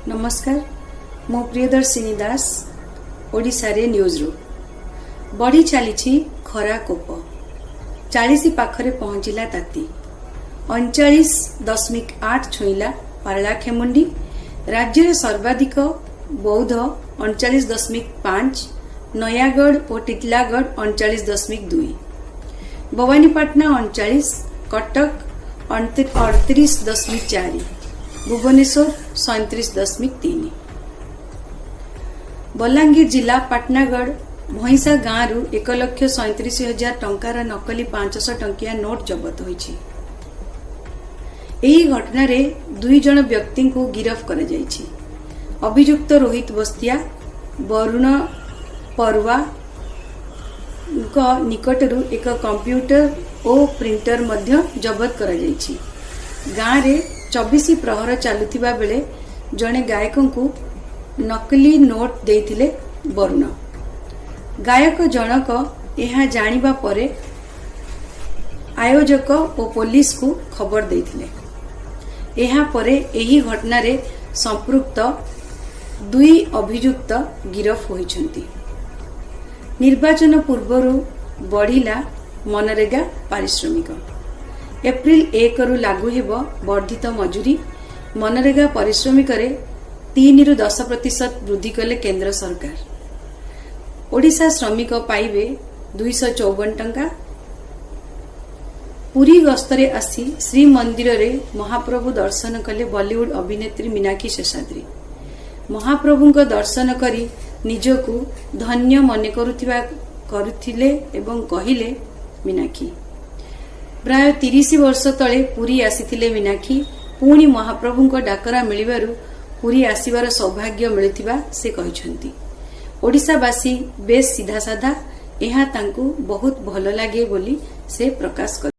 नमस्कार मो प्रियदर्शिनी दास ओडिशा रे न्यूज रू बढ़ी चली खरा कोप 40 पाखरे पहुंचला ताती 39.8 छुईला पारलाखेमुंडी राज्य रे सर्वाधिक बौद्ध 39.5 नयागढ़ और टिटलागढ़ 39.2 भवानीपाटना 39 कटक 38.4 भुवनेश्वर 37.3 बलांगीर जिला पाटनागढ़ भईसा गांव 1,37,000 टंकार नकली 500 टंकिया नोट जबत होईछि। एही घटना रे 2 जण व्यक्ति को गिरफ्त करा जायछि। अभियुक्त रोहित बस्तिया वरुण परवा निकटरू एक कंप्यूटर और प्रिंटर मध्य जबत करा जायछि। गांव रे 24 प्रहर चालुथिबा बेले जणे गायकों को नकली नोट देइथिले वरुण। गायक जनक यह जानिबा परे आयोजक और पुलिस को खबर देइथिले। यह परे एही घटना रे संपृक्त 2 अभियुक्त गिरफ होइछन्ति। निर्वाचन पूर्वरु बढ़िला मनरेगा पारिश्रमिक। एप्रिल 1 रु लागू हेबो वर्धित मजूरी। मनरेगा पारिश्रमिक रे 3 रु 10% वृद्धि कले केंद्र सरकार। ओडिशा श्रमिक पाइबे 254 टंका। पुरी गस्तरे आसी श्री मंदिर रे महाप्रभु दर्शन कले बॉलीवुड अभिनेत्री मीनाक्षी शेषाद्री। महाप्रभुଙ୍କ दर्शन करी निजको धन्य मन करुथिले एवं कहिले मीनाक्षी। प्राय 30 वर्ष तले पुरी आसीथिले मीनाक्षी। पुणी महाप्रभुଙ୍କ डाकरा मिलिबारु पुरी आसीबार सौभाग्य मिलिथिबा से कहिसंती। ओडिशावासी बेस सीधा साधा यहाँ तांकू बहुत भल लागे बोली से प्रकाश कर।